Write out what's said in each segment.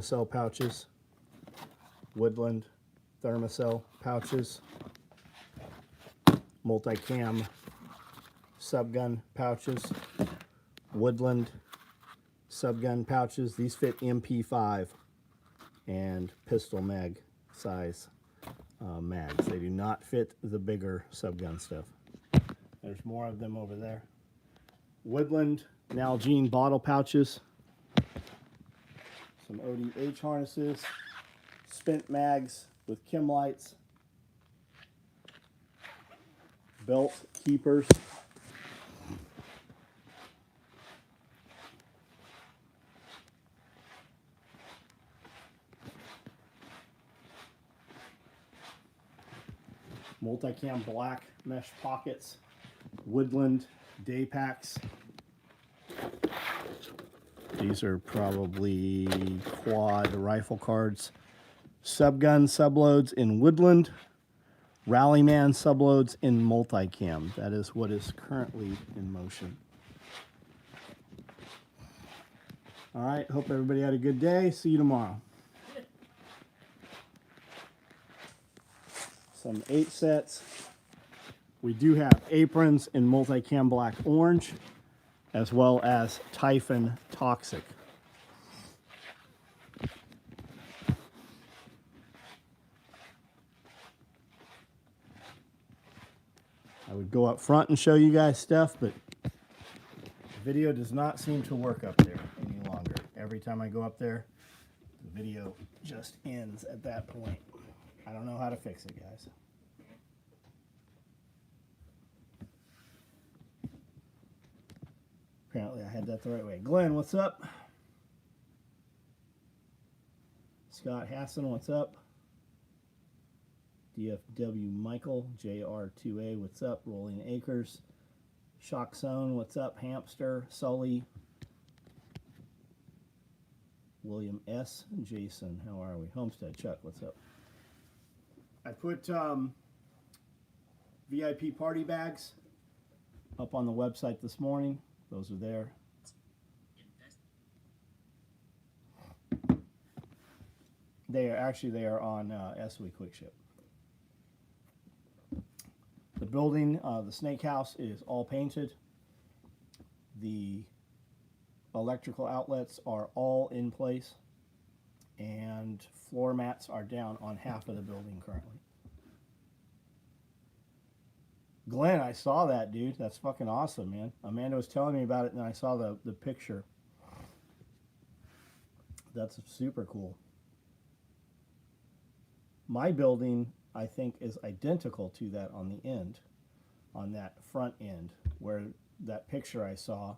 Thermacell pouches, Woodland Thermacell pouches, multicam subgun pouches, Woodland subgun pouches. These fit MP5 and pistol mag size mags. They do not fit the bigger subgun stuff. There's more of them over there. Woodland Nalgene bottle pouches, some ODH harnesses, spent mags with chem lights, belt keepers, multicam black mesh pockets, Woodland day packs. These are probably quad rifle cards. Subgun subloads in Woodland. Rallyman subloads in multicam. That is what is currently in motion. All right, hope everybody had a good day. See you tomorrow. Some 8 sets. We do have aprons in multicam black orange, as well as Typhon Toxic. I would go up front and show you guys stuff, but the video does not seem to work up there any longer. Every time I go up there, the video just ends at that point. I don't know how to fix it, guys. Apparently I had that the right way. Glenn, what's up? Scott Hassan, what's up? DFW Michael, JR2A, what's up? Rolling Acres. Shock Zone, what's up? Hamster, Sully. William S. Jason, how are we? Homestead, Chuck, what's up? I put VIP party bags up on the website this morning. Those are there. They are on SOE Quick Ship. The building, the snake house, is all painted. The electrical outlets are all in place, and floor mats are down on half of the building currently. Glenn, I saw that, dude. That's fucking awesome, man. Amanda was telling me about it, and I saw the picture. That's super cool. My building, I think, is identical to that on the end, on that front end, where that picture I saw.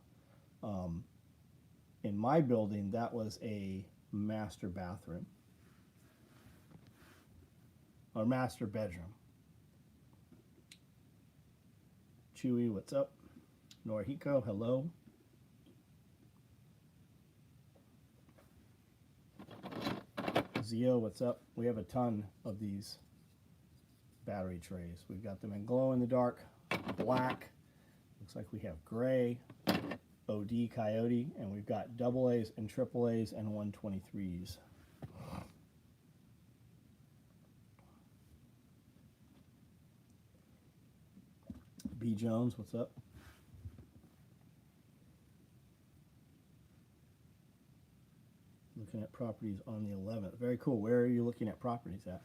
In my building, that was a master bathroom, or master bedroom. Chewy, what's up? Norihiko, hello. Zio, what's up? We have a ton of these battery trays. We've got them in glow in the dark, black, looks like we have gray, OD Coyote, and we've got double A's and triple A's and 123s. B Jones, what's up? Looking at properties on the 11th. Very cool. Where are you looking at properties at?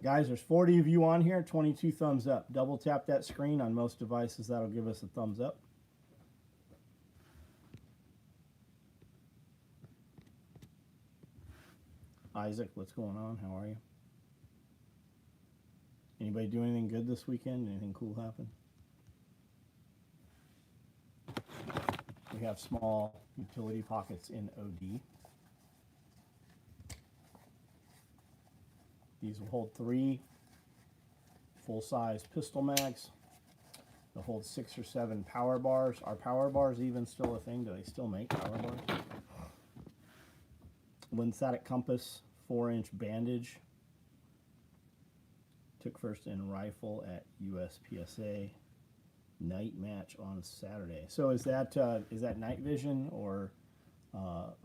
Guys, there's 40 of you on here. 22 thumbs up. Double tap that screen on most devices. That'll give us a thumbs up. Isaac, what's going on? How are you? Anybody do anything good this weekend? Anything cool happen? We have small utility pockets in OD. These will hold 3 full-size pistol mags. They'll hold 6 or 7 power bars. Are power bars even still a thing? Do they still make power bars? Lymphatic compass, 4-inch bandage. Took first in rifle at USPSA night match on Saturday. So is that night vision, or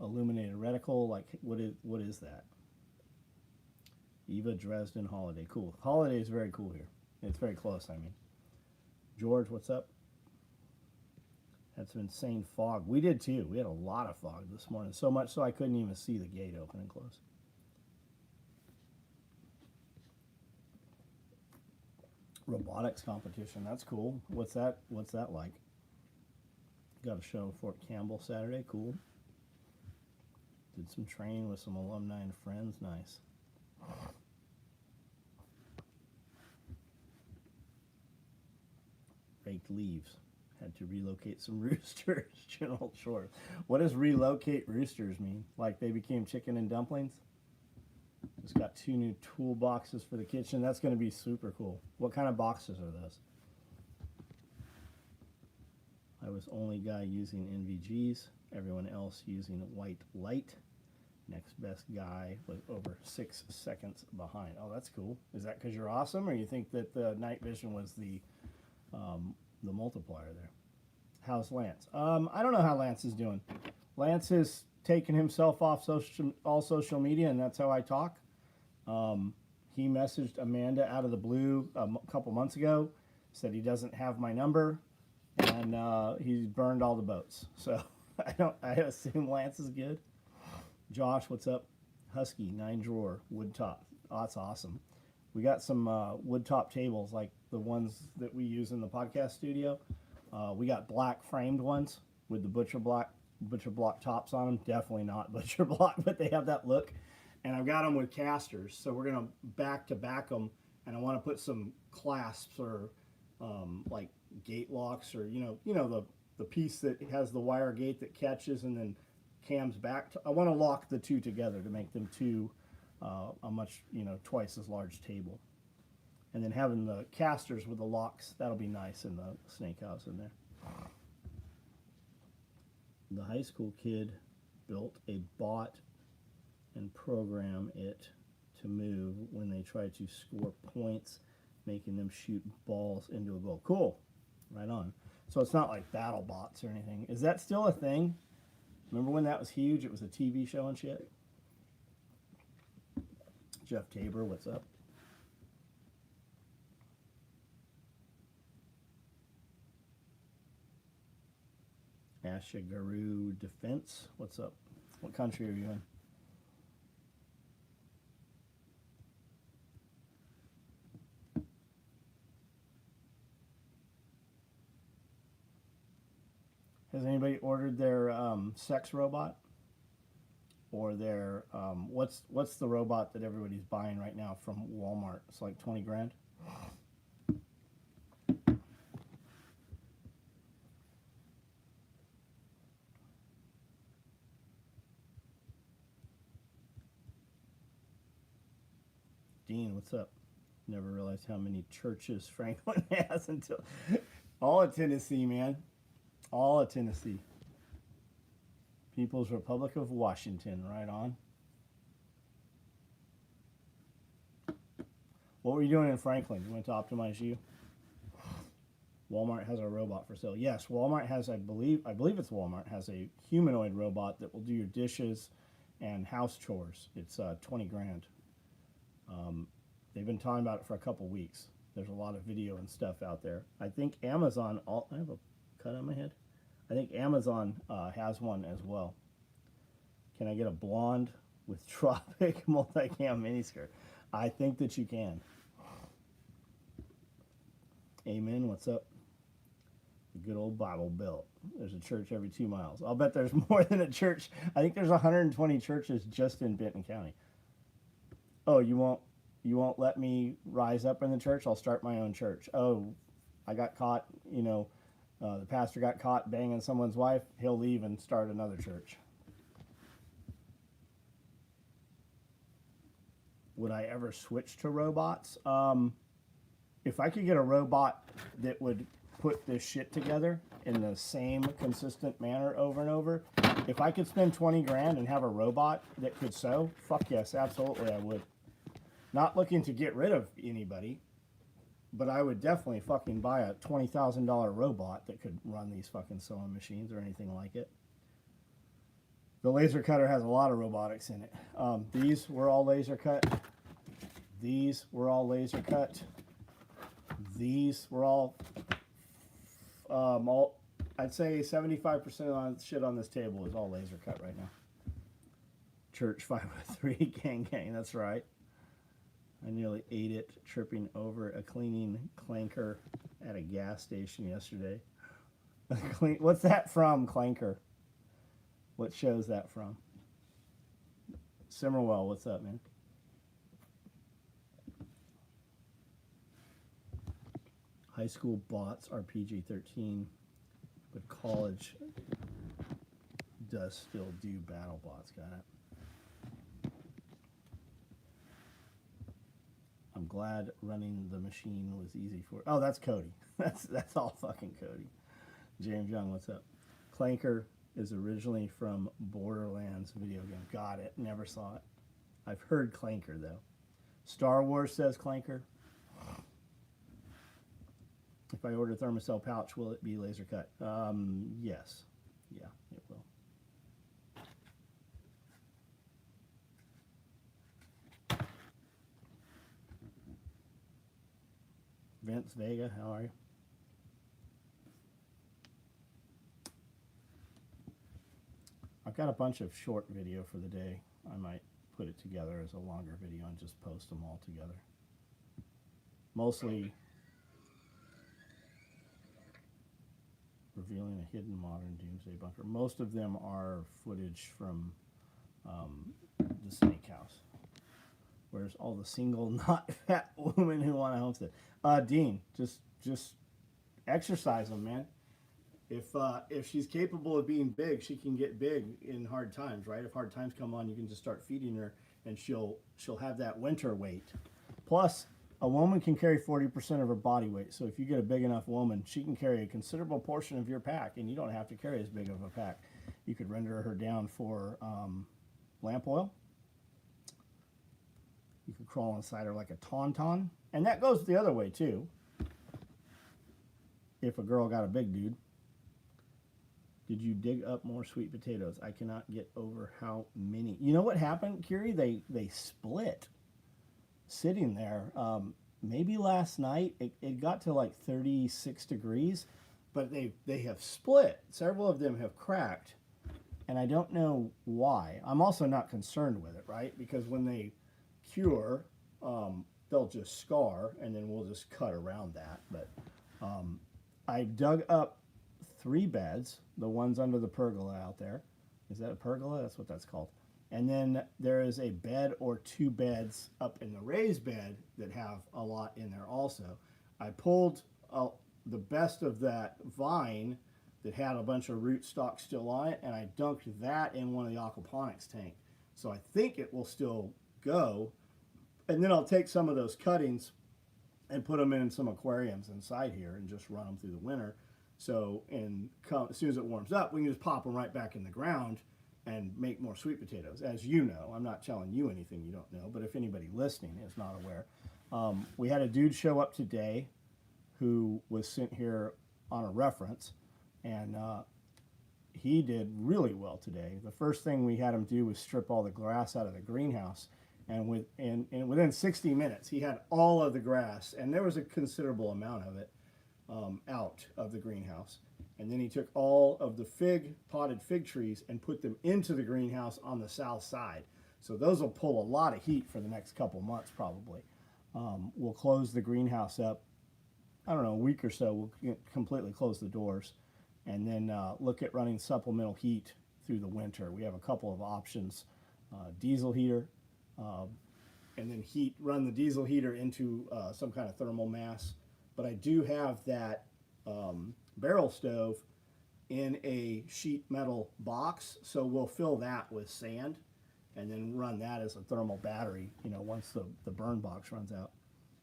illuminated reticle. Like, what is that? Eva Dresden Holiday. Cool. Holiday is very cool here. It's very close, I mean. George, what's up? Had some insane fog. We did too. We had a lot of fog this morning. So much so I couldn't even see the gate open and close. Robotics competition. That's cool. What's that like? Got a show in Fort Campbell Saturday. Cool. Did some training with some alumni and friends. Nice. Raked leaves. Had to relocate some roosters. General chore. What does relocate roosters mean? Like they became chicken and dumplings? Just got 2 new toolboxes for the kitchen. That's going to be super cool. What kind of boxes are those? I was only guy using NVGs. Everyone else using white light. Next best guy was over 6 seconds behind. Oh, that's cool. Is that because you're awesome, or you think that the night vision was the multiplier there? How's Lance? I don't know how Lance is doing. Lance has taken himself off all social media, and that's how I talk. He messaged Amanda out of the blue a couple months ago, said he doesn't have my number, and he's burned all the boats. So I assume Lance is good. Josh, what's up? Husky, 9 drawer, wood top. Oh, that's awesome. We got some wood top tables like the ones that we use in the podcast studio. We got black framed ones with the butcher block tops on them. Definitely not butcher block, but they have that look. And I've got them with casters, so we're gonna back to back them. And I want to put some clasps or like gate locks, or you know the piece that has the wire gate that catches and then cams back. I want to lock the two together to make them a much twice as large table. And then having the casters with the locks, that'll be nice in the snake house in there. The high school kid built a bot and program it to move when they try to score points, making them shoot balls into a goal. Cool. Right on. So it's not like battle bots or anything. Is that still a thing? Remember when that was huge? It was a TV show and shit. Jeff Tabor, what's up? Ashagaru Defense, what's up? What country are you in? Has anybody ordered their sex robot? Or their, what's the robot that everybody's buying right now from Walmart? It's like 20 grand. Dean, what's up? Never realized how many churches Franklin has until all of Tennessee, man. All of Tennessee. People's Republic of Washington, right on. What were you doing in Franklin? You went to Optimize You? Walmart has a robot for sale. Yes, Walmart has, I believe it's Walmart, has a humanoid robot that will do your dishes and house chores. It's 20 grand. They've been talking about it for a couple weeks. There's a lot of video and stuff out there. I think Amazon, I have a cut on my head. I think Amazon has one as well. Can I get a blonde with tropic multicam miniskirt? I think that you can. Amen. What's up? The good old Bible Belt. There's a church every 2 miles. I'll bet there's more than a church. I think there's 120 churches just in Benton County. Oh, you won't let me rise up in the church? I'll start my own church. Oh, I got caught, the pastor got caught banging someone's wife. He'll leave and start another church. Would I ever switch to robots? If I could get a robot that would put this shit together in the same consistent manner over and over, if I could spend 20 grand and have a robot that could sew, fuck yes, absolutely I would. Not looking to get rid of anybody, but I would definitely fucking buy a $20,000 robot that could run these fucking sewing machines or anything like it. The laser cutter has a lot of robotics in it. These were all laser cut. These were all laser cut. These were all I'd say 75% of the shit on this table is all laser cut right now. Church 503 gang gang, that's right. I nearly ate it tripping over a cleaning clanker at a gas station yesterday. What's that from, clanker? What show's that from? Simmerwell, what's up, man? High school bots are PG-13, but college does still do battle bots. Got it. I'm glad running the machine was easy for. Oh, that's Cody. That's all fucking Cody. James Young, what's up? Clanker is originally from Borderlands video game. Got it. Never saw it. I've heard Clanker though. Star Wars says Clanker. If I order thermocell pouch, will it be laser cut? Yes. Yeah, it will. Vince Vega, how are you? I've got a bunch of short video for the day. I might put it together as a longer video and just post them all together. Mostly revealing a hidden modern doomsday bunker. Most of them are footage from the Snake House. Where's all the single, not fat women who want a homestead? Dean, just exercise them, man. If she's capable of being big, she can get big in hard times, right? If hard times come on, you can just start feeding her, and she'll have that winter weight. Plus, a woman can carry 40% of her body weight. So if you get a big enough woman, she can carry a considerable portion of your pack, and you don't have to carry as big of a pack. You could render her down for lamp oil. You could crawl inside her like a tauntaun. And that goes the other way, too. If a girl got a big dude. Did you dig up more sweet potatoes? I cannot get over how many. You know what happened, Kiri? They split. Sitting there. Maybe last night it got to like 36 degrees, but they have split. Several of them have cracked, and I don't know why. I'm also not concerned with it, right? Because when they cure, they'll just scar, and then we'll just cut around that. But I dug up 3 beds, the ones under the pergola out there. Is that a pergola? That's what that's called. And then there is a bed or 2 beds up in the raised bed that have a lot in there also. I pulled the best of that vine that had a bunch of root stock still on it, and I dunked that in one of the aquaponics tank. So I think it will still go. And then I'll take some of those cuttings and put them in some aquariums inside here and just run them through the winter. So as soon as it warms up, we can just pop them right back in the ground and make more sweet potatoes. As you know, I'm not telling you anything you don't know, but if anybody listening is not aware, we had a dude show up today who was sent here on a reference, and he did really well today. The first thing we had him do was strip all the grass out of the greenhouse, and within 60 minutes, he had all of the grass, and there was a considerable amount of it, out of the greenhouse. And then he took all of the potted fig trees and put them into the greenhouse on the south side. So those will pull a lot of heat for the next couple months probably. We'll close the greenhouse up, I don't know, a week or so. We'll completely close the doors and then look at running supplemental heat through the winter. We have a couple of options. Diesel heater, and then run the diesel heater into some kind of thermal mass. But I do have that barrel stove in a sheet metal box, so we'll fill that with sand and then run that as a thermal battery, once the burn box runs out.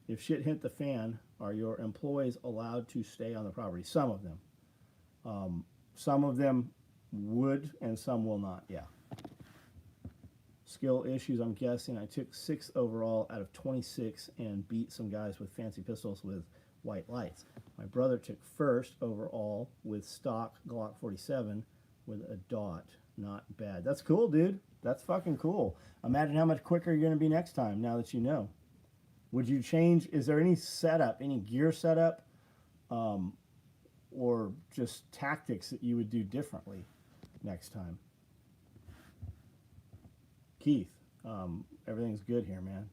If shit hit the fan, are your employees allowed to stay on the property? Some of them. Some of them would and some will not, yeah. Skill issues, I'm guessing. I took 6 overall out of 26 and beat some guys with fancy pistols with white lights. My brother took 1st overall with stock Glock 47 with a dot. not bad. That's cool, dude. That's fucking cool. Imagine how much quicker you're going to be next time now that you know. Would you change? Is there any setup, any gear setup, or just tactics that you would do differently next time? Keith, everything's good here, man.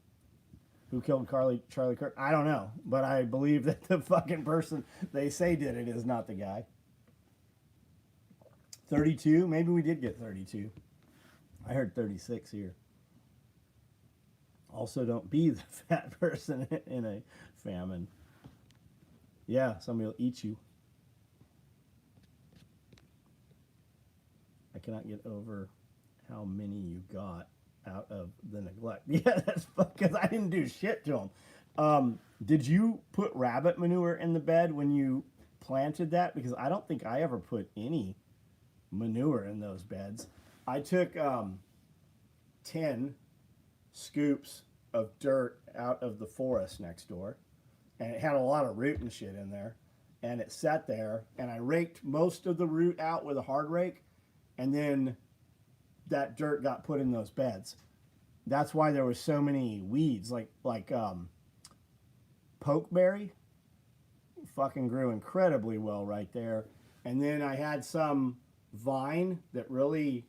Who killed Charlie Kirk? I don't know, but I believe that the fucking person they say did it is not the guy. 32? Maybe we did get 32. I heard 36 here. Also, don't be the fat person in a famine. Yeah, somebody will eat you. I cannot get over how many you got out of the neglect. Yeah, that's because I didn't do shit to them. Did you put rabbit manure in the bed when you planted that? Because I don't think I ever put any manure in those beds. I took 10 scoops of dirt out of the forest next door, and it had a lot of root and shit in there, and it sat there, and I raked most of the root out with a hard rake, and then that dirt got put in those beds. That's why there was so many weeds, like pokeberry fucking grew incredibly well right there. And then I had some vine that really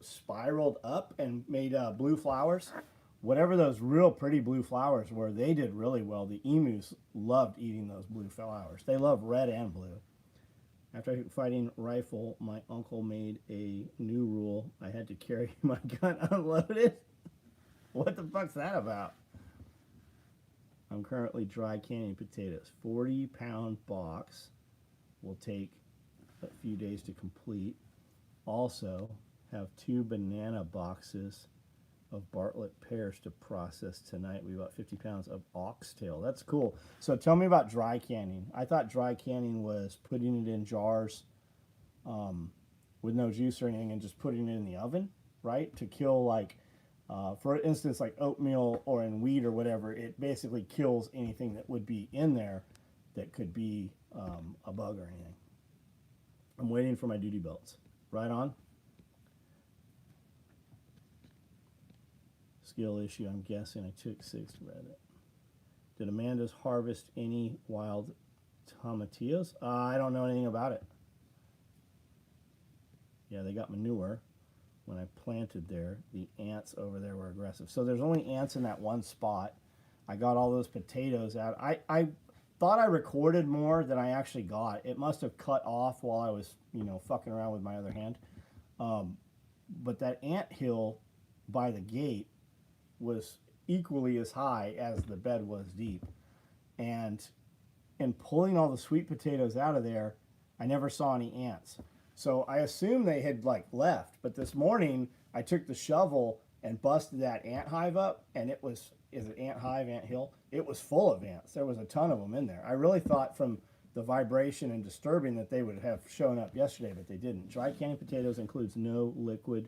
spiraled up and made blue flowers. Whatever those real pretty blue flowers were, they did really well. The emus loved eating those blue flowers. They love red and blue. After fighting rifle, my uncle made a new rule. I had to carry my gun unloaded. What the fuck's that about? I'm currently dry canning potatoes. 40-pound box will take a few days to complete. Also, have 2 banana boxes of Bartlett pears to process tonight. We bought 50 pounds of oxtail. That's cool. So tell me about dry canning. I thought dry canning was putting it in jars with no juice or anything and just putting it in the oven, right? To kill, like, for instance, like oatmeal or in wheat or whatever, it basically kills anything that would be in there that could be a bug or anything. I'm waiting for my duty belts. Right on. Skill issue, I'm guessing. I took 6 Reddit. Did Amanda's harvest any wild tomatillos? I don't know anything about it. Yeah, they got manure when I planted there. The ants over there were aggressive. So there's only ants in that one spot. I got all those potatoes out. I thought I recorded more than I actually got. It must have cut off while I was, fucking around with my other hand. But that ant hill by the gate was equally as high as the bed was deep. And in pulling all the sweet potatoes out of there, I never saw any ants. So I assumed they had left. But this morning I took the shovel and busted that ant hive up, and it was, is it ant hive, ant hill? It was full of ants. There was a ton of them in there. I really thought from the vibration and disturbing that they would have shown up yesterday, but they didn't. Dry canning potatoes includes no liquid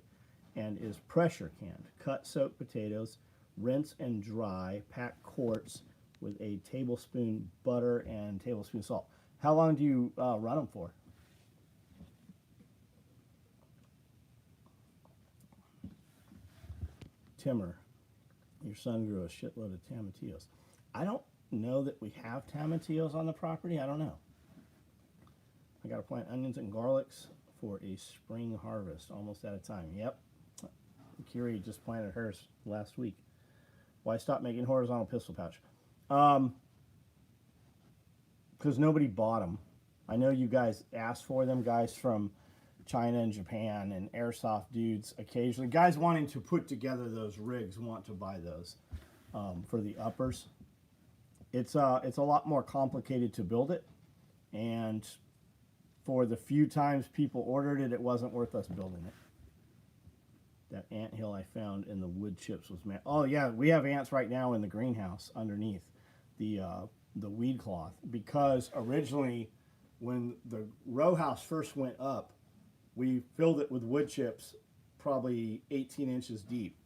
and is pressure canned. Cut soaked potatoes, rinse and dry, pack quarts with a tablespoon butter and tablespoon salt. How long do you run them for? Timmer, your son grew a shitload of tomatillos. I don't know that we have tomatillos on the property. I don't know. I got to plant onions and garlics for a spring harvest, almost at a time. Yep. Kiri just planted hers last week. Why stop making horizontal pistol pouch? Because nobody bought them. I know you guys asked for them, guys from China and Japan and airsoft dudes occasionally. Guys wanting to put together those rigs want to buy those for the uppers. It's a lot more complicated to build it, and for the few times people ordered it, it wasn't worth us building it. That anthill I found in the wood chips was mad. Oh yeah, we have ants right now in the greenhouse underneath the weed cloth, because originally when the row house first went up, we filled it with wood chips probably 18 inches deep,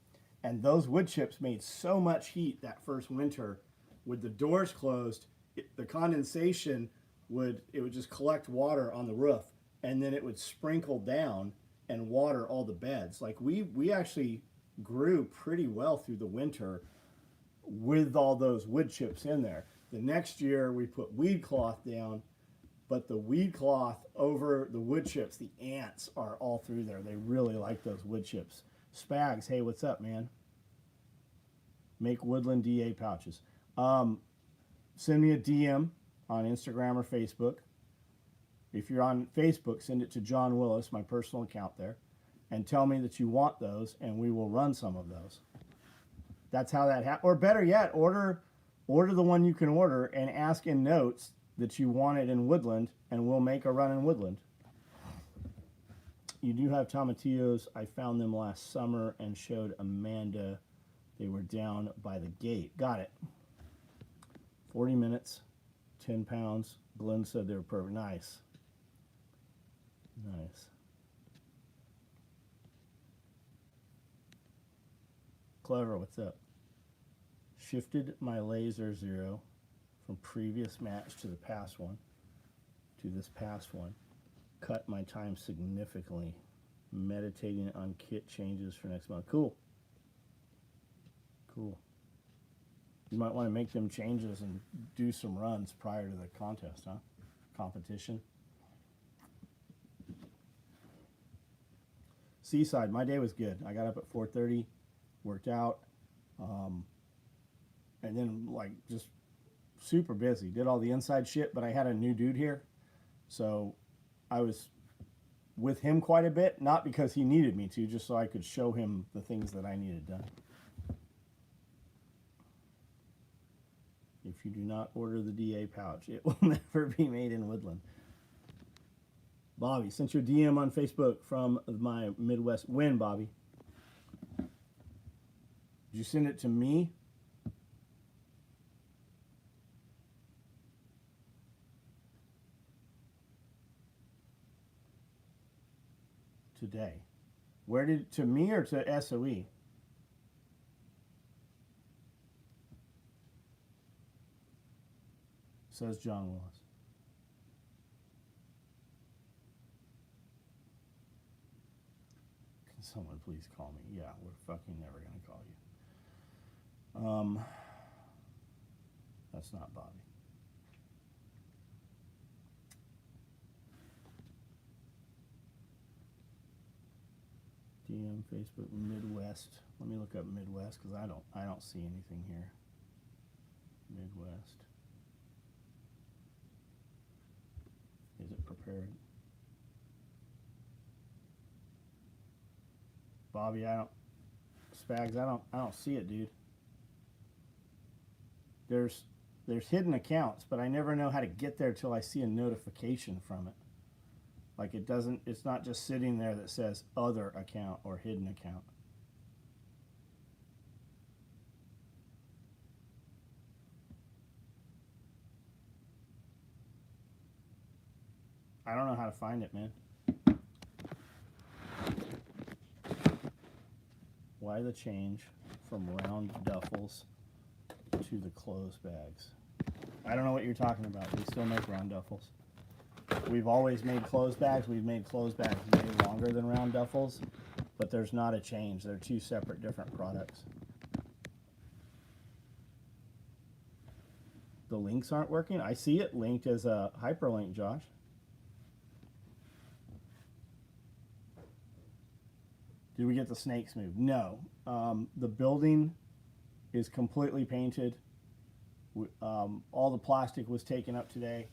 and those wood chips made so much heat that first winter. With the doors closed, the condensation would just collect water on the roof, and then it would sprinkle down, and water all the beds. Like we actually grew pretty well through the winter with all those wood chips in there. The next year we put weed cloth down, but the weed cloth over the wood chips, the ants are all through there. They really like those wood chips. Spags, hey, what's up, man? Make woodland DA pouches. Send me a DM on Instagram or Facebook. If you're on Facebook, send it to John Willis, my personal account there, and tell me that you want those, and we will run some of those. That's how that happens. Or better yet, order the one you can order and ask in notes that you want it in woodland, and we'll make a run in woodland. You do have tomatillos. I found them last summer and showed Amanda. They were down by the gate. Got it. 40 minutes, 10 pounds. Glenn said they were perfect. Nice. Nice. Clever, what's up? Shifted my laser zero from previous match to the past one, to this past one. Cut my time significantly. Meditating on kit changes for next month. Cool. Cool. You might want to make them changes and do some runs prior to the contest, huh? Competition. Seaside, my day was good. I got up at 4:30, worked out, and then like just super busy. Did all the inside shit, but I had a new dude here, so I was with him quite a bit, not because he needed me to, just so I could show him the things that I needed done. If you do not order the DA pouch, it will never be made in woodland. Bobby, sent you a DM on Facebook from my Midwest. When, Bobby? Did you send it to me? Today. Where did, to me or to SOE? Says John Willis. Can someone please call me? Yeah, we're fucking never gonna call you. That's not Bobby. DM Facebook Midwest. Let me look up Midwest because I don't see anything here. Midwest. Is it prepared? Bobby, Spags, I don't see it, dude. There's hidden accounts, but I never know how to get there till I see a notification from it. Like it's not just sitting there that says other account or hidden account. I don't know how to find it, man. Why the change from round duffels to the closed bags? I don't know what you're talking about. We still make round duffels. We've always made closed bags. We've made closed bags way longer than round duffels, but there's not a change. They're two separate, different products. The links aren't working. I see it linked as a hyperlink, Josh. Did we get the snakes moved? No. The building is completely painted. All the plastic was taken up today.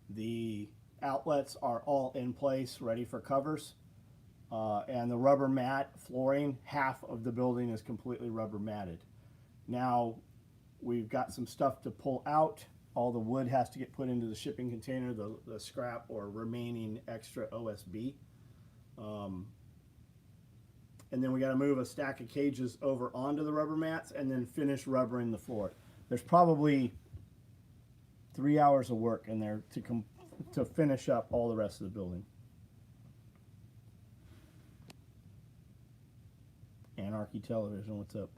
The outlets are all in place, ready for covers. And the rubber mat flooring, half of the building is completely rubber matted. Now, we've got some stuff to pull out. All the wood has to get put into the shipping container, the scrap or remaining extra OSB. And then we got to move a stack of cages over onto the rubber mats and then finish rubbering the floor. There's probably 3 hours of work in there to finish up all the rest of the building. Anarchy Television, what's up?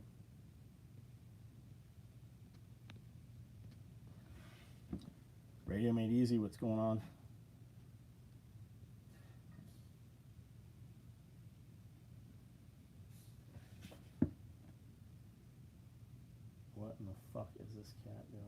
Radio Made Easy, what's going on? fuck is this cat doing?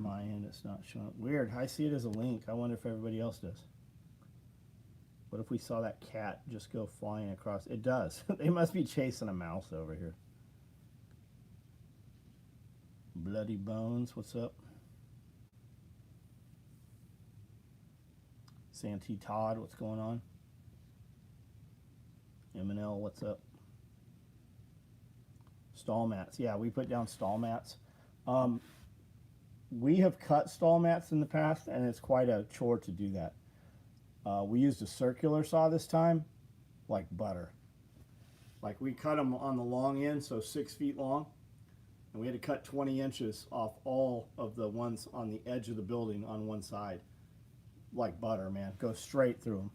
My end, it's not showing up. Weird. I see it as a link. I wonder if everybody else does. What if we saw that cat just go flying across? It does. They must be chasing a mouse over here. Bloody Bones, what's up? Santee Todd, what's going on? M&L, what's up? Stall mats. Yeah, we put down stall mats. We have cut stall mats in the past, and it's quite a chore to do that. We used a circular saw this time, like butter. Like we cut them on the long end, so 6 feet long, and we had to cut 20 inches off all of the ones on the edge of the building on one side. Like butter, man. Go straight through them.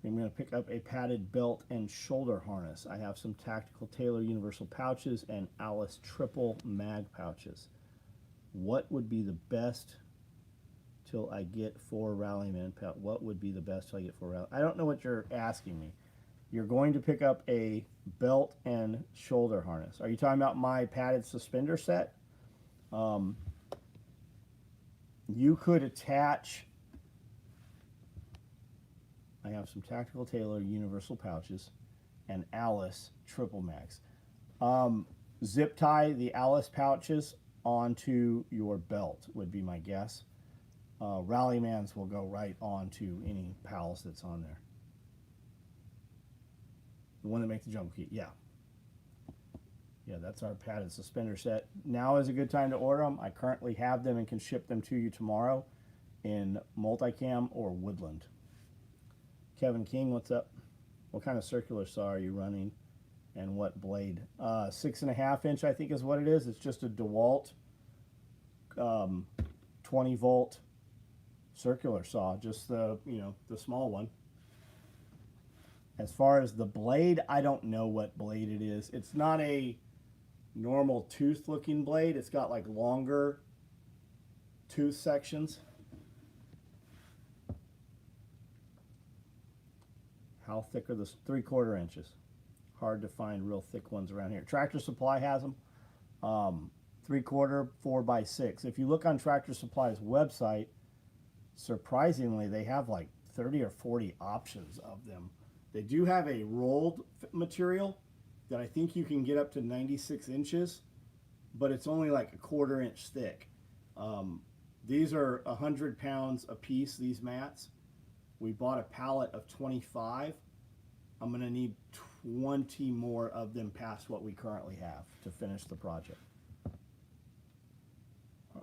I'm going to pick up a padded belt and shoulder harness. I have some Tactical Tailor universal pouches and Alice triple mag pouches. What would be the best till I get 4 Rallyman pouch? What would be the best till I get 4 Rally? I don't know what you're asking me. You're going to pick up a belt and shoulder harness. Are you talking about my padded suspender set? You could attach. I have some Tactical Tailor universal pouches and Alice triple mags. Zip tie the Alice pouches onto your belt would be my guess. Rallymans will go right onto any pals that's on there. The one that makes the jump key, yeah. Yeah, that's our padded suspender set. Now is a good time to order them. I currently have them and can ship them to you tomorrow in multicam or woodland. Kevin King, what's up? What kind of circular saw are you running and what blade? 6.5 inch, I think is what it is. It's just a DeWalt 20 volt circular saw, just the, you know, the small one. As far as the blade, I don't know what blade it is. It's not a normal tooth looking blade. It's got like longer tooth sections. How thick are the 3/4 inches? Hard to find real thick ones around here. Tractor Supply has them. 3/4, 4x6. If you look on Tractor Supply's website, surprisingly, they have like 30 or 40 options of them. They do have a rolled material that I think you can get up to 96 inches, but it's only like 1/4 inch thick. These are 100 pounds a piece, these mats. We bought a pallet of 25. I'm going to need 20 more of them past what we currently have to finish the project.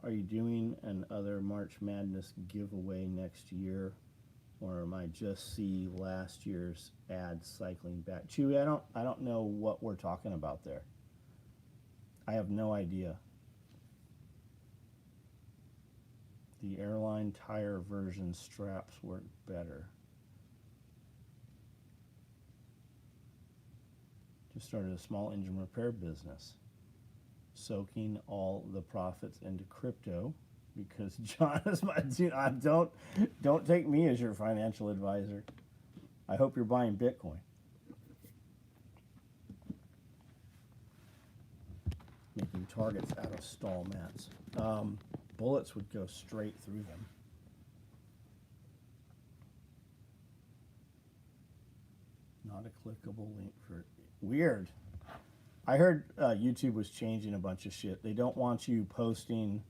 Are you doing another March Madness giveaway next year? Or am I just see last year's ad cycling back? Chewy, I don't know what we're talking about there. I have no idea. The airline tire version straps work better. Just started a small engine repair business, soaking all the profits into crypto because John is my dude. Don't take me as your financial advisor. I hope you're buying Bitcoin. Making targets out of stall mats. Bullets would go straight through them. Not a clickable link for weird. I heard YouTube was changing a bunch of shit. They don't want you posting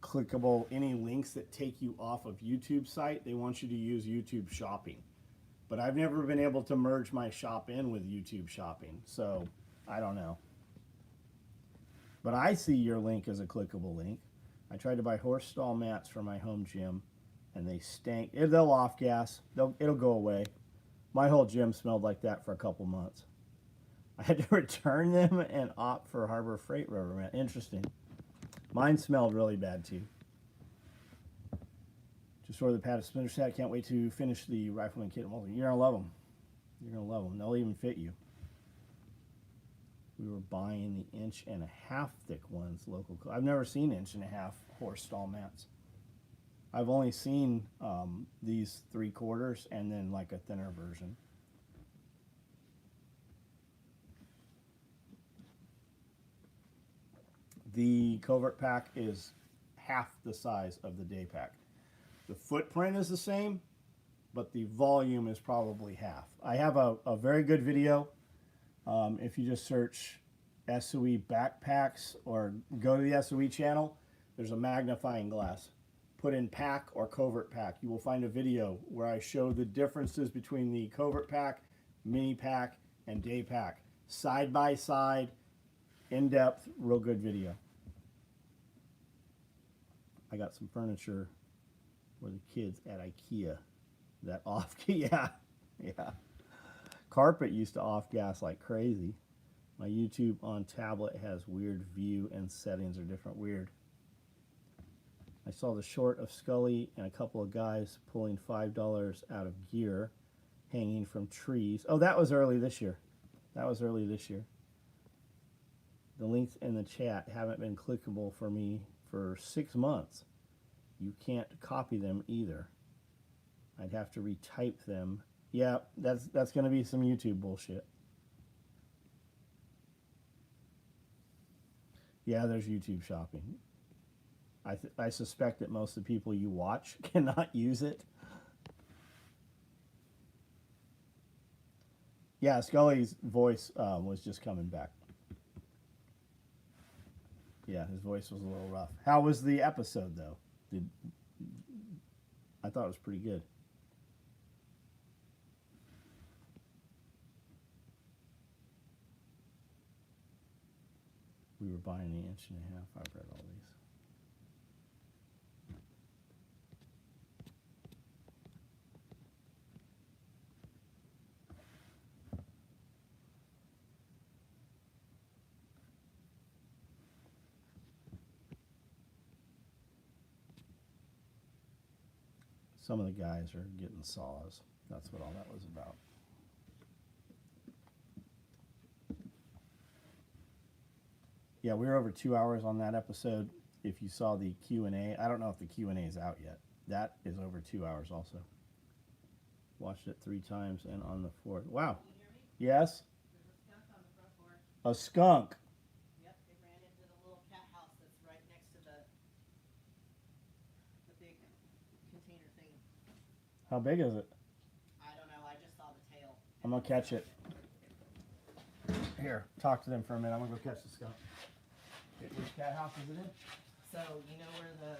clickable any links that take you off of YouTube site. They want you to use YouTube Shopping. But I've never been able to merge my shop in with YouTube Shopping, so I don't know. But I see your link as a clickable link. I tried to buy horse stall mats for my home gym. and they stink. They'll off gas. It'll go away. My whole gym smelled like that for a couple months. I had to return them and opt for Harbor Freight rubber mat. Interesting. Mine smelled really bad too. Just ordered the pad of Splinter Set. Can't wait to finish the Rifleman kit. You're gonna love them. You're gonna love them. They'll even fit you. We were buying the 1.5-inch thick ones local. I've never seen 1.5-inch horse stall mats. I've only seen these 3/4 and then like a thinner version. The covert pack is half the size of the day pack. The footprint is the same, but the volume is probably half. I have a very good video. If you just search SOE backpacks or go to the SOE channel, there's a magnifying glass. Put in pack or covert pack. You will find a video where I show the differences between the covert pack, mini pack, and day pack. Side by side, in depth, real good video. I got some furniture for the kids at IKEA. That off, yeah. Carpet used to off gas like crazy. My YouTube on tablet has weird view and settings are different. Weird. I saw the short of Scully and a couple of guys pulling $5 out of gear hanging from trees. Oh, that was early this year. The links in the chat haven't been clickable for me for 6 months. You can't copy them either. I'd have to retype them. Yeah, that's going to be some YouTube bullshit. Yeah, there's YouTube shopping. I suspect that most of the people you watch cannot use it. Yeah, Scully's voice was just coming back. Yeah, his voice was a little rough. How was the episode, though? I thought it was pretty good. We were buying the 1.5-inch. I've read all these. Some of the guys are getting saws. That's what all that was about. Yeah, we were over 2 hours on that episode. If you saw the Q&A, I don't know if the Q&A is out yet. That is over 2 hours also. Watched it 3 times and on the 4th. Wow. Can you hear me? Yes? There's a skunk on the front porch. A skunk. Yep, they ran into the little cat house that's right next to the big container thing. How big is it? I don't know, I just saw the tail. I'm going to catch it. Here, talk to them for a minute. I'm going to go catch the skunk. Which cat house is it in? So, you know where the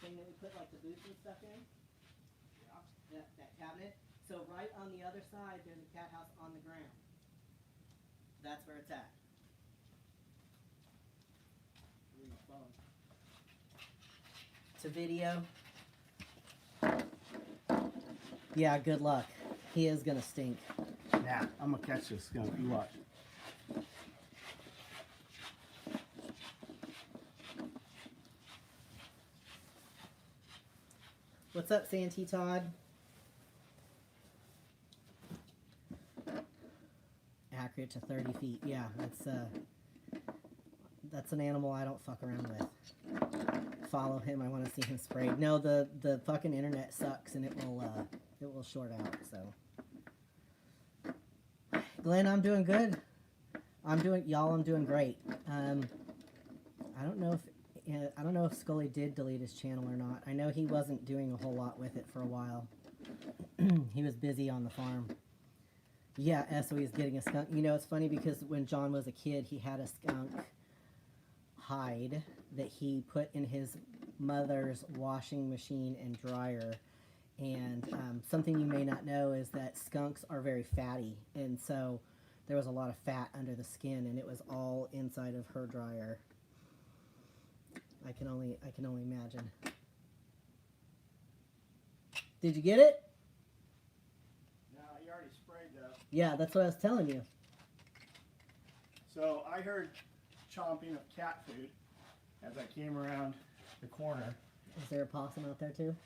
thing that we put like the boots and stuff in? Yeah. That cabinet? So right on the other side, there's a cat house on the ground. That's where it's at. To video. Yeah, good luck. He is gonna stink. Yeah, I'm going to catch this skunk. You watch. What's up, Santee Todd? Accurate to 30 feet. Yeah, that's an animal I don't fuck around with. Follow him. I want to see him sprayed. No, the fucking internet sucks and it will short out. So, Glenn, I'm doing good. I'm doing great. I don't know if Scully did delete his channel or not. I know he wasn't doing a whole lot with it for a while. He was busy on the farm. Yeah, SOE is getting a skunk. You know, it's funny because when John was a kid, he had a skunk hide that he put in his mother's washing machine and dryer. And something you may not know is that skunks are very fatty. And so there was a lot of fat under the skin, and it was all inside of her dryer. I can only imagine. Did you get it? No, he already sprayed though. Yeah, that's what I was telling you. So I heard chomping of cat food as I came around the corner. Is there a possum out there too?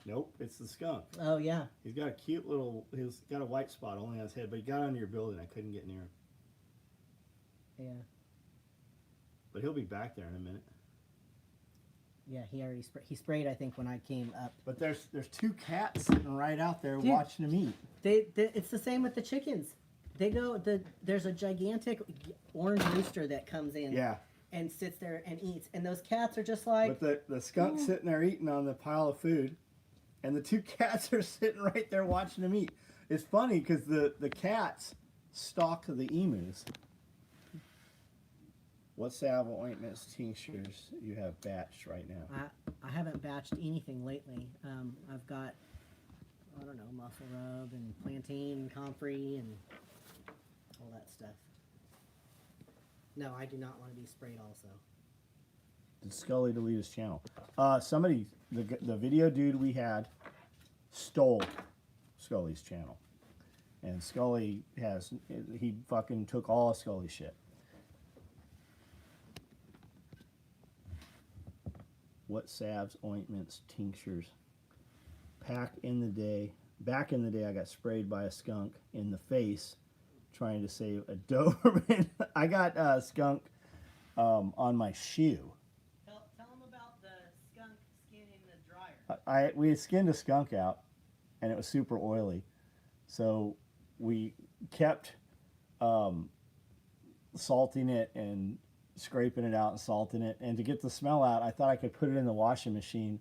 Nope, it's the skunk. Oh yeah. He's got a cute little, he's got a white spot only on his head, but he got under your building. I couldn't get near him. Yeah. But he'll be back there in a minute. Yeah, he already sprayed, I think, when I came up. But there's two cats sitting right out there Dude, watching him eat. It's the same with the chickens. They go, there's a gigantic orange rooster that comes in. Yeah. And sits there and eats. And those cats are just like... But the skunk's sitting there eating on the pile of food. And the two cats are sitting right there watching him eat. It's funny because the cats stalk the emus. What salve ointments, tinctures you have batched right now? I haven't batched anything lately. I've got, I don't know, muscle rub and plantain and comfrey and all that stuff. No, I do not want to be sprayed also. Did Scully delete his channel? Somebody, the video dude we had stole Scully's channel. And Scully he fucking took all of Scully's shit. What salves, ointments, tinctures? Back in the day, I got sprayed by a skunk in the face trying to save a Doberman. I got a skunk on my shoe. Tell them about the skunk skin in the dryer. We had skinned a skunk out, and it was super oily. So we kept salting it and scraping it out and salting it. And to get the smell out, I thought I could put it in the washing machine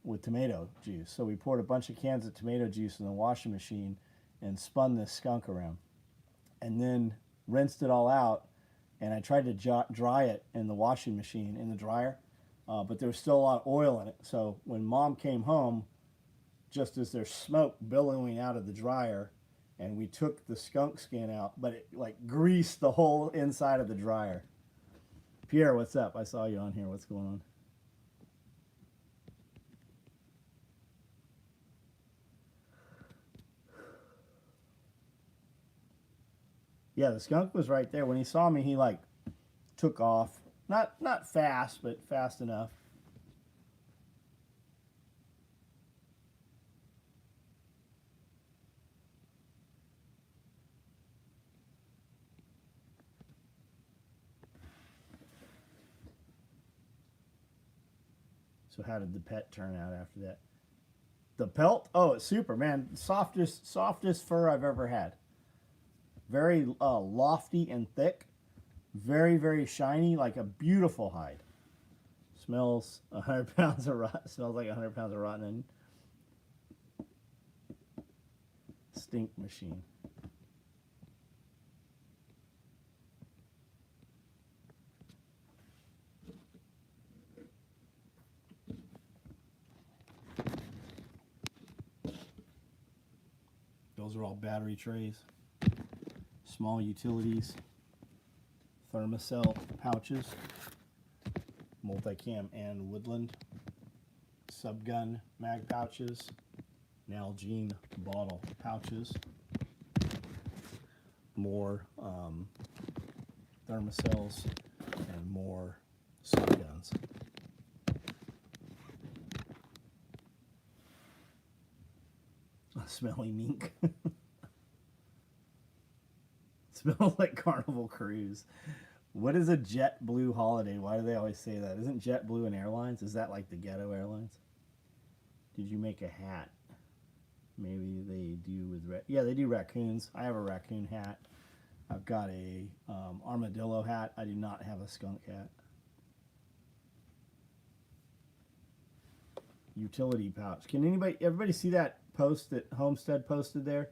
with tomato juice. So we poured a bunch of cans of tomato juice in the washing machine and spun this skunk around. And then rinsed it all out. And I tried to dry it in the washing machine, in the dryer. But there was still a lot of oil in it. So when Mom came home, just as there's smoke billowing out of the dryer, and we took the skunk skin out, but it like greased the whole inside of the dryer. Pierre, what's up? I saw you on here. What's going on? Yeah, the skunk was right there. When he saw me, he like took off. Not fast, but fast enough. So how did the pet turn out after that? The pelt? Oh, it's super, man. Softest fur I've ever had. Very lofty and thick. Very, very shiny, like a beautiful hide. Smells 100 pounds of rot. Smells like 100 pounds of rotten onion. Stink machine. Those are all battery trays. Small utilities. Thermocell pouches. Multicam and Woodland. Subgun mag pouches. Nalgene bottle pouches. More thermocells and more subguns. Smelly mink. Smells like Carnival Cruise. What is a JetBlue holiday? Why do they always say that? Isn't JetBlue an airlines? Is that like the ghetto airlines? Did you make a hat? Maybe they do with yeah, they do raccoons. I have a raccoon hat. I've got a armadillo hat. I do not have a skunk hat. Utility pouch. Can everybody see that post that Homestead posted there?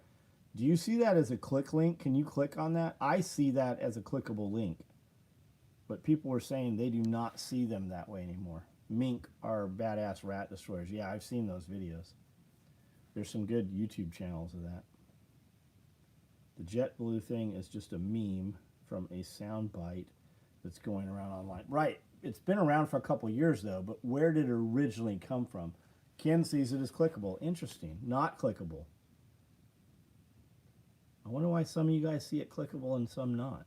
Do you see that as a click link? Can you click on that? I see that as a clickable link. But people were saying they do not see them that way anymore. Mink are badass rat destroyers. Yeah, I've seen those videos. There's some good YouTube channels of that. The JetBlue thing is just a meme from a soundbite that's going around online. Right. it's been around for a couple years though, but where did it originally come from? Ken sees it as clickable. Interesting. Not clickable. I wonder why some of you guys see it clickable and some not.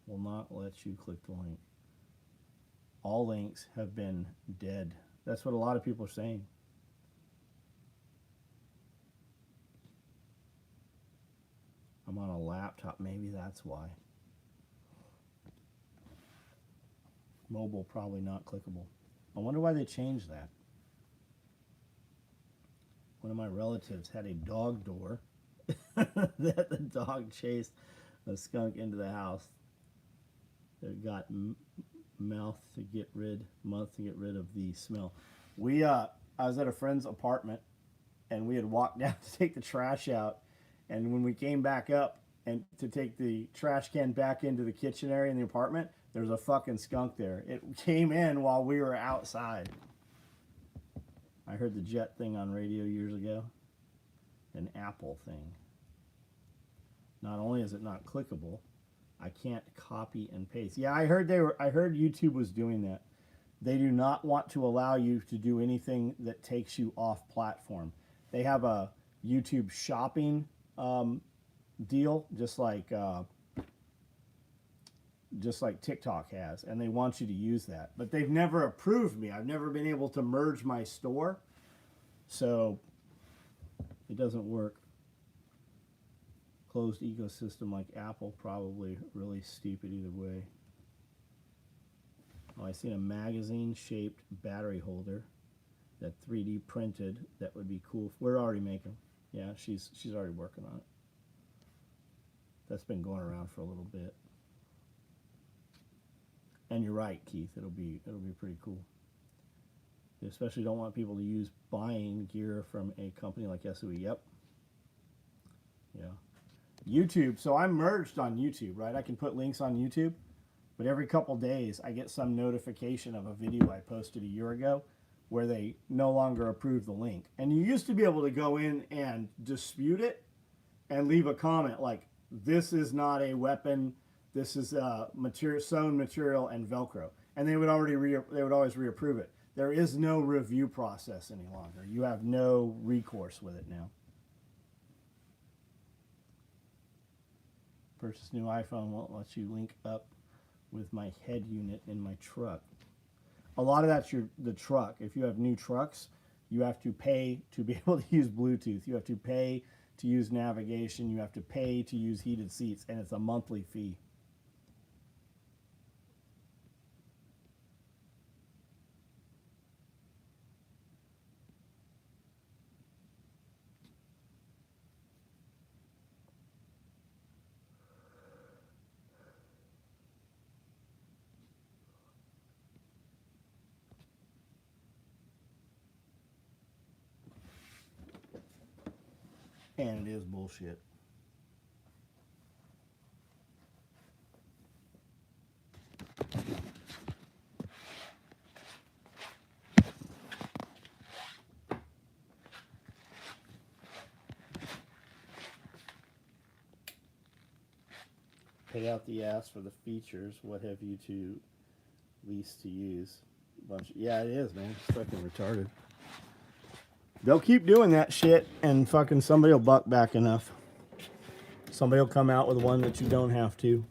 Will not let you click the link. All links have been dead. That's what a lot of people are saying. I'm on a laptop. Maybe that's why. Mobile, probably not clickable. I wonder why they changed that. One of my relatives had a dog door that the dog chased a skunk into the house. It got month to get rid of the smell. I was at a friend's apartment and we had walked down to take the trash out, and when we came back up and to take the trash can back into the kitchen area in the apartment, there's a fucking skunk there. It came in while we were outside. I heard the jet thing on radio years ago. An Apple thing. Not only is it not clickable, I can't copy and paste. Yeah, I heard YouTube was doing that. They do not want to allow you to do anything that takes you off platform. They have a YouTube shopping deal, just like TikTok has, and they want you to use that. But they've never approved me. I've never been able to merge my store, so it doesn't work. Closed ecosystem like Apple, probably really stupid either way. Oh, I seen a magazine-shaped battery holder that 3D printed. That would be cool. We're already making. Yeah, she's already working on it. That's been going around for a little bit. And you're right, Keith. It'll be pretty cool. They especially don't want people to use buying gear from a company like SOE. Yep. Yeah. YouTube. So I'm merged on YouTube, right? I can put links on YouTube, but every couple days I get some notification of a video I posted a year ago where they no longer approve the link. And you used to be able to go in and dispute it and leave a comment like, "This is not a weapon. This is sewn material and Velcro," and they would always reapprove it. There is no review process any longer. You have no recourse with it now. Purchase new iPhone won't let you link up with my head unit in my truck. A lot of that's the truck. If you have new trucks, you have to pay to be able to use Bluetooth. You have to pay to use navigation. You have to pay to use heated seats, and it's a monthly fee. And it is bullshit. Pay out the ass for the features. What have you to lease to use? Yeah, it is, man. It's fucking retarded. They'll keep doing that shit, and fucking somebody will buck back enough. Somebody will come out with one that you don't have to.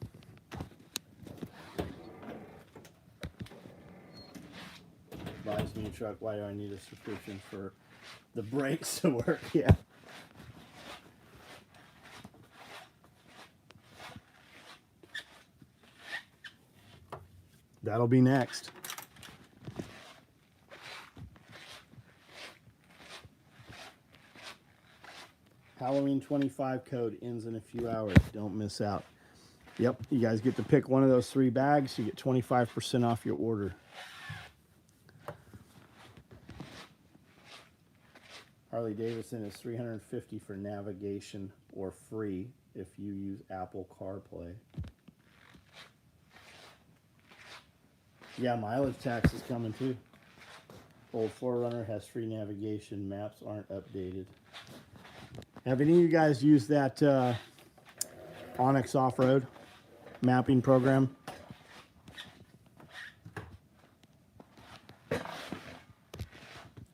Buys me a truck. Why do I need a subscription for the brakes to work? Yeah. That'll be next. Halloween 25 code ends in a few hours. Don't miss out. Yep, you guys get to pick one of those 3 bags. You get 25% off your order. Harley Davidson is $350 for navigation or free if you use Apple CarPlay. Yeah, mileage tax is coming too. Old 4Runner has free navigation. Maps aren't updated. Have any of you guys used that Onyx off-road mapping program?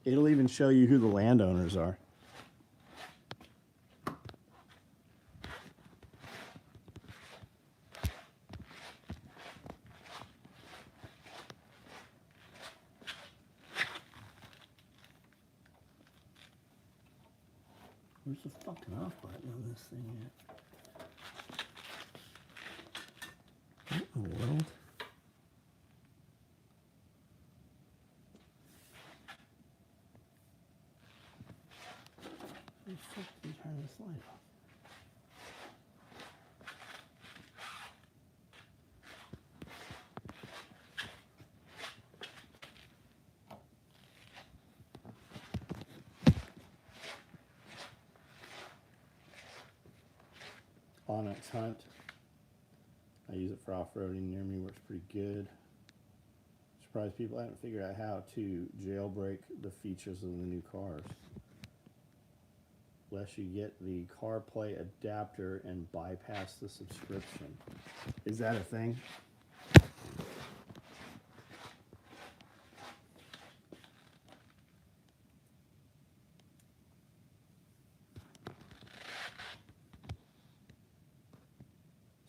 It'll even show you who the landowners are. Where's the fucking off button on this thing at? What in the world? Where the fuck did you turn this light off? Onyx Hunt. I use it for off-roading near me, works pretty good. Surprised people haven't figured out how to jailbreak the features of the new cars. Lest you get the CarPlay adapter and bypass the subscription. Is that a thing?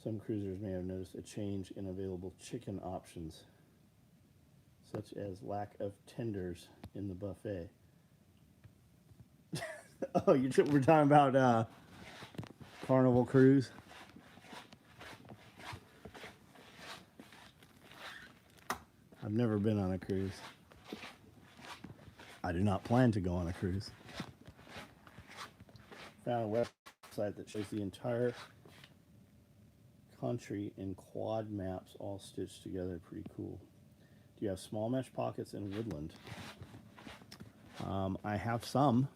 Some cruisers may have noticed a change in available chicken options, such as lack of tenders in the buffet. Oh, we're talking about Carnival Cruise? I've never been on a cruise. I do not plan to go on a cruise. Found a website that shows the entire country in quad maps all stitched together. Pretty cool. Do you have small mesh pockets in woodland? I have some.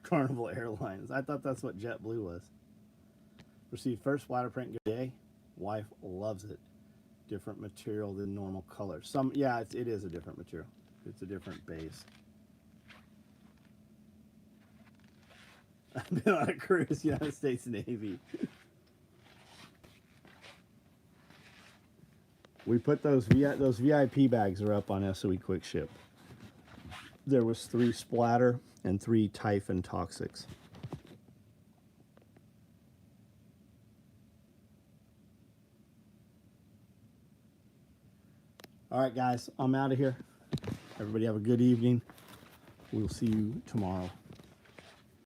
Carnival Airlines. I thought that's what JetBlue was. Received first splatter print today. Wife loves it. Different material than normal color. Yeah, it is a different material. It's a different base. I've been on a cruise, United States Navy. We put those VIP bags are up on SOE Quick Ship. There was 3 splatter and 3 Typhon Toxics. All right, guys, I'm out of here. Everybody have a good evening. We'll see you tomorrow.